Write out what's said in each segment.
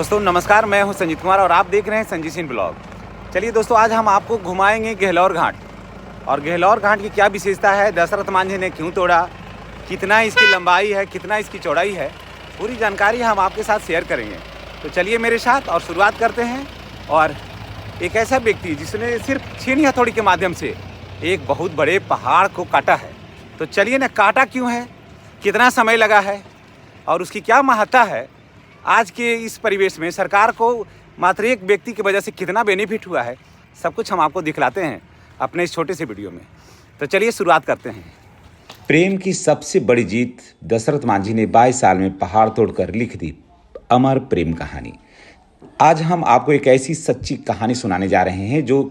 दोस्तों नमस्कार, मैं हूं संजीत कुमार और आप देख रहे हैं संजीत सिंह ब्लॉग। चलिए दोस्तों, आज हम आपको घुमाएंगे गहलोर घाट। और गहलोर घाट की क्या विशेषता है, दशरथ मांझी ने क्यों तोड़ा, कितना इसकी लंबाई है, कितना इसकी चौड़ाई है, पूरी जानकारी हम आपके साथ शेयर करेंगे। तो चलिए मेरे साथ और शुरुआत करते हैं। और एक ऐसा व्यक्ति जिसने सिर्फ छीनी हथौड़ी के माध्यम से एक बहुत बड़े पहाड़ को काटा है। तो चलिए ना, काटा क्यों है, कितना समय लगा है और उसकी क्या महत्ता है, आज के इस परिवेश में सरकार को मात्र एक व्यक्ति की वजह से कितना बेनिफिट हुआ है, सब कुछ हम आपको दिखलाते हैं अपने इस छोटे से वीडियो में। तो चलिए शुरुआत करते हैं। प्रेम की सबसे बड़ी जीत दशरथ मांझी ने 22 साल में पहाड़ तोड़कर लिख दी अमर प्रेम कहानी। आज हम आपको एक ऐसी सच्ची कहानी सुनाने जा रहे हैं जो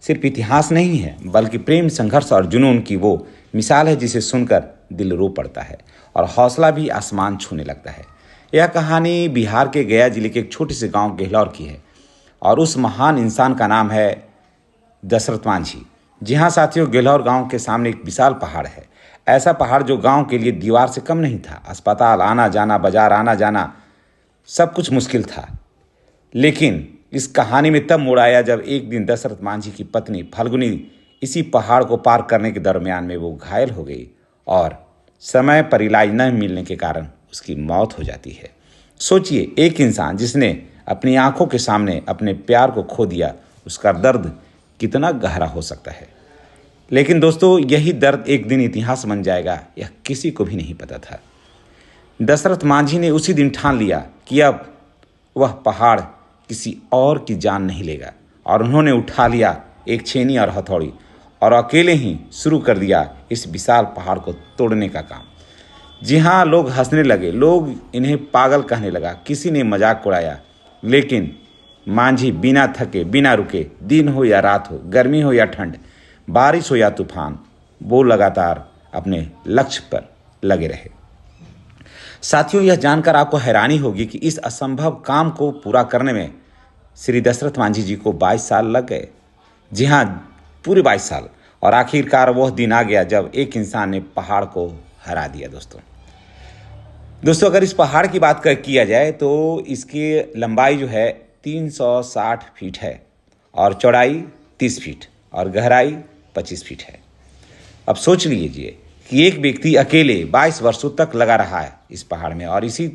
सिर्फ इतिहास नहीं है, बल्कि प्रेम, संघर्ष और जुनून की वो मिसाल है जिसे सुनकर दिल रो पड़ता है और हौसला भी आसमान छूने लगता है। यह कहानी बिहार के गया जिले के एक छोटे से गांव गहलोर की है और उस महान इंसान का नाम है दशरथ मांझी। जी हाँ साथियों, गहलोर गांव के सामने एक विशाल पहाड़ है। ऐसा पहाड़ जो गांव के लिए दीवार से कम नहीं था। अस्पताल आना जाना, बाजार आना जाना, सब कुछ मुश्किल था। लेकिन इस कहानी में तब मोड़ आया जब एक दिन दशरथ मांझी की पत्नी फल्गुनी इसी पहाड़ को पार करने के दरमियान में वो घायल हो गई और समय पर इलाज न मिलने के कारण उसकी मौत हो जाती है। सोचिए, एक इंसान जिसने अपनी आंखों के सामने अपने प्यार को खो दिया, उसका दर्द कितना गहरा हो सकता है। लेकिन दोस्तों, यही दर्द एक दिन इतिहास बन जाएगा, यह किसी को भी नहीं पता था। दशरथ मांझी ने उसी दिन ठान लिया कि अब वह पहाड़ किसी और की जान नहीं लेगा और उन्होंने उठा लिया एक छेनी और हथौड़ी और अकेले ही शुरू कर दिया इस विशाल पहाड़ को तोड़ने का काम। जी हाँ, लोग हंसने लगे, लोग इन्हें पागल कहने लगा, किसी ने मजाक उड़ाया, लेकिन मांझी बिना थके, बिना रुके, दिन हो या रात हो, गर्मी हो या ठंड, बारिश हो या तूफान, वो लगातार अपने लक्ष्य पर लगे रहे। साथियों, यह जानकर आपको हैरानी होगी कि इस असंभव काम को पूरा करने में श्री दशरथ मांझी जी को 22 साल लग गए। जी हाँ, पूरे 22 साल। और आखिरकार वह दिन आ गया जब एक इंसान ने पहाड़ को हरा दिया। दोस्तों अगर इस पहाड़ की बात किया जाए तो इसकी लंबाई जो है 360 फीट है और चौड़ाई 30 फीट और गहराई 25 फीट है। अब सोच लीजिए कि एक व्यक्ति अकेले 22 वर्षों तक लगा रहा है इस पहाड़ में और इसी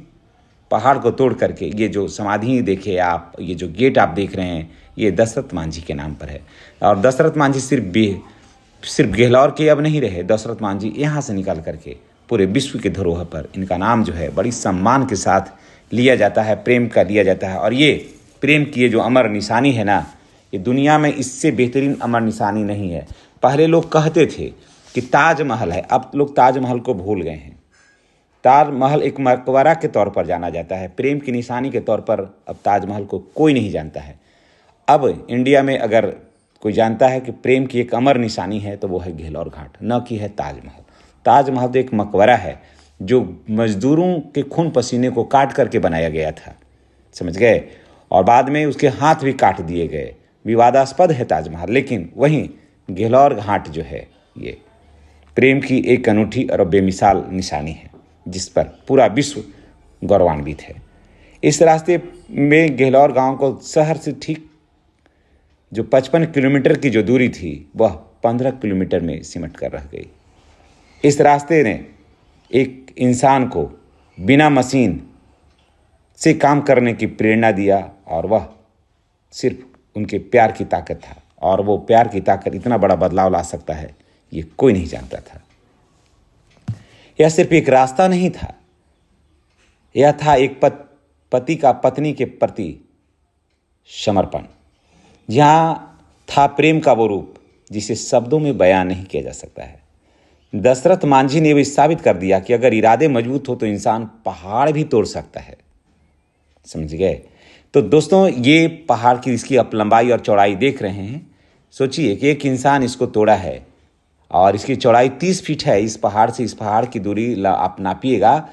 पहाड़ को तोड़ करके ये जो समाधि देखे आप, ये जो गेट आप देख रहे हैं, ये दशरथ मांझी के नाम पर है। और दशरथ मांझी सिर्फ गहलोर के अब नहीं रहे। दशरथ मांझी यहाँ से निकल करके पूरे विश्व के धरोहर पर इनका नाम जो है बड़ी सम्मान के साथ लिया जाता है, प्रेम का लिया जाता है। और ये प्रेम की ये जो अमर निशानी है ना, ये दुनिया में इससे बेहतरीन अमर निशानी नहीं है। पहले लोग कहते थे कि ताजमहल है, अब लोग ताजमहल को भूल गए हैं। ताजमहल एक मकबरा के तौर पर जाना जाता है, प्रेम की निशानी के तौर पर अब ताजमहल को कोई नहीं जानता है। अब इंडिया में अगर कोई जानता है कि प्रेम की एक अमर निशानी है तो वो है गहलोर घाट, न कि है ताजमहल। ताजमहल तो एक मकबरा है जो मजदूरों के खून पसीने को काट करके बनाया गया था, समझ गए, और बाद में उसके हाथ भी काट दिए गए। विवादास्पद है ताजमहल, लेकिन वहीं गहलोर घाट जो है ये प्रेम की एक अनूठी और बेमिसाल निशानी है जिस पर पूरा विश्व गौरवान्वित है। इस रास्ते में गहलोर गांव को शहर से ठीक जो 55 किलोमीटर की जो दूरी थी वह 15 किलोमीटर में सिमट कर रह गई। इस रास्ते ने एक इंसान को बिना मशीन से काम करने की प्रेरणा दिया और वह सिर्फ उनके प्यार की ताकत था। और वो प्यार की ताकत इतना बड़ा बदलाव ला सकता है ये कोई नहीं जानता था। यह सिर्फ एक रास्ता नहीं था, यह था एक पति का पत्नी के प्रति समर्पण। यहाँ था प्रेम का वो रूप जिसे शब्दों में बयान नहीं किया जा सकता है। दशरथ मांझी ने भी साबित कर दिया कि अगर इरादे मजबूत हो तो इंसान पहाड़ भी तोड़ सकता है, समझ गए। तो दोस्तों, ये पहाड़ की इसकी आप लंबाई और चौड़ाई देख रहे हैं। सोचिए कि एक इंसान इसको तोड़ा है और इसकी चौड़ाई 30 फीट है। इस पहाड़ से इस पहाड़ की दूरी आप नापिएगा,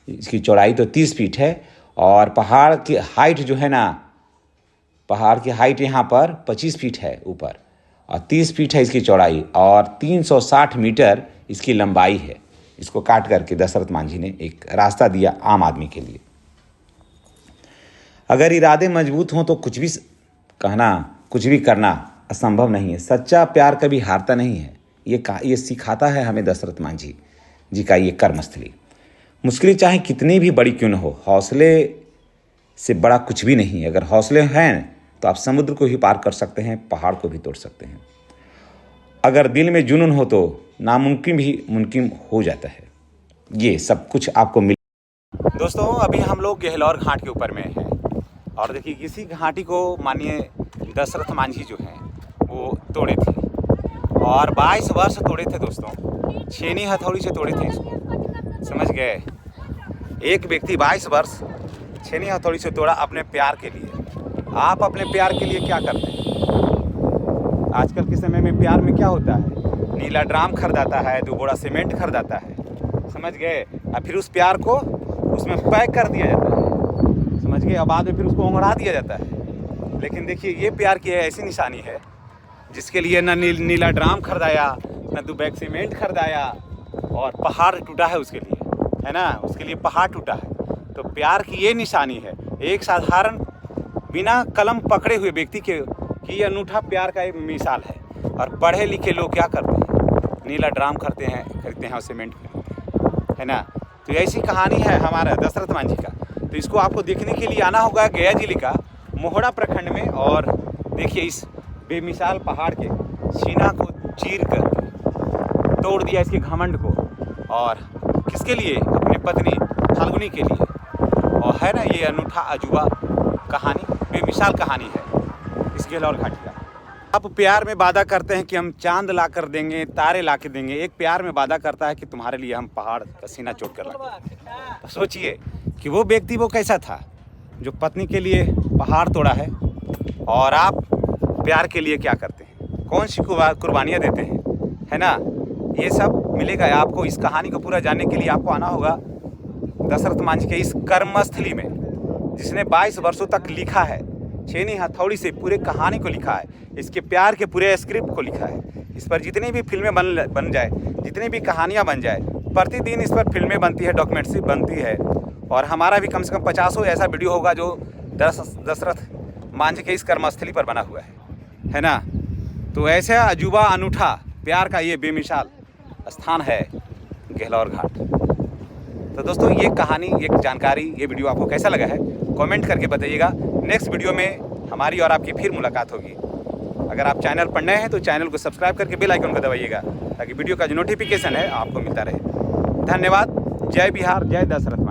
इसकी चौड़ाई तो 30 फीट है और पहाड़ की हाइट जो है ना, पहाड़ की हाइट यहाँ पर 25 फीट है ऊपर और 30 फीट है इसकी चौड़ाई और 360 मीटर इसकी लंबाई है। इसको काट करके दशरथ मांझी ने एक रास्ता दिया आम आदमी के लिए। अगर इरादे मजबूत हों तो कुछ भी कहना, कुछ भी करना असंभव नहीं है। सच्चा प्यार कभी हारता नहीं है। ये सिखाता है हमें दशरथ मांझी जी का ये कर्मस्थली। मुश्किलें चाहे कितनी भी बड़ी क्यों न हो, हौसले से बड़ा कुछ भी नहीं है। अगर हौसले हैं तो आप समुद्र को ही पार कर सकते हैं, पहाड़ को भी तोड़ सकते हैं। अगर दिल में जुनून हो तो नामुमकिन भी मुमकिन हो जाता है। ये सब कुछ आपको मिल। दोस्तों अभी हम लोग गहलौर घाट के ऊपर में हैं और देखिए इसी घाटी को माननीय दशरथ मांझी जो हैं वो तोड़े थे और 22 वर्ष तोड़े थे दोस्तों। छेनी हथौड़ी से तोड़े थे इसको, समझ गए। एक व्यक्ति 22 वर्ष छेनी हथौड़ी से तोड़ा अपने प्यार के लिए। आप अपने प्यार के लिए क्या करते हैं? आजकल के समय में प्यार में क्या होता है? नीला ड्राम खरीदाता है, 2 बोरा सीमेंट खरीदाता है, समझ गए। और फिर उस प्यार को उसमें पैक कर दिया जाता है, समझ गए। और बाद में फिर उसको उंगड़ा दिया जाता है। लेकिन देखिए ये प्यार की ऐसी निशानी है जिसके लिए न नीला ड्राम खरीदाया, न 2 बैग सीमेंट खरीदाया और पहाड़ टूटा है उसके लिए, है ना। उसके लिए पहाड़ टूटा है। तो प्यार की ये निशानी है। एक साधारण बिना कलम पकड़े हुए व्यक्ति के कि अनूठा प्यार का एक मिसाल है। और पढ़े लिखे लोग क्या करते हैं? नीला ड्राम खरीदते हैं और सीमेंट खरीदते हैं, है ना। तो ऐसी कहानी है हमारा दशरथ मांझी का। तो इसको आपको देखने के लिए आना होगा गया जिले का मोहड़ा प्रखंड में। और देखिए इस बेमिसाल पहाड़ के सीना को चीर कर तोड़ दिया, इसके घमंड को। और किसके लिए? अपनी पत्नी फाल्गुनी के लिए। और है ना ये अनूठा अजूबा कहानी, बेमिसाल कहानी है इस गहलौर घाटी का। आप प्यार में वादा करते हैं कि हम चांद ला कर देंगे, तारे ला के देंगे। एक प्यार में वादा करता है कि तुम्हारे लिए हम पहाड़ का सीना चोट कर लाएंगे। तो सोचिए कि वो व्यक्ति वो कैसा था जो पत्नी के लिए पहाड़ तोड़ा है। और आप प्यार के लिए क्या करते हैं? कौन सी कुर्बानियाँ देते हैं, है ना। ये सब मिलेगा आपको। इस कहानी को पूरा जानने के लिए आपको आना होगा दशरथ मांझी के इस कर्मस्थली में, जिसने 22 वर्षों तक लिखा है। छेनी हथौड़ी से पूरे कहानी को लिखा है, इसके प्यार के पूरे स्क्रिप्ट को लिखा है। इस पर जितनी भी फिल्में बन जाए, जितनी भी कहानियाँ बन जाए, प्रतिदिन इस पर फिल्में बनती है, डॉक्यूमेंट्री बनती है। और हमारा भी कम से कम 50 ऐसा वीडियो होगा जो दशरथ मांझी के इस कर्मस्थली पर बना हुआ है ना। तो ऐसा अजूबा अनूठा प्यार का ये बेमिसाल स्थान है गहलौर घाट। तो दोस्तों ये कहानी, ये जानकारी, ये वीडियो आपको कैसा लगा है कमेंट करके बताइएगा। नेक्स्ट वीडियो में हमारी और आपकी फिर मुलाकात होगी। अगर आप चैनल पर नए हैं तो चैनल को सब्सक्राइब करके बेल आइकन को दबाइएगा ताकि वीडियो का जो नोटिफिकेशन है आपको मिलता रहे। धन्यवाद। जय बिहार, जय दशरथ।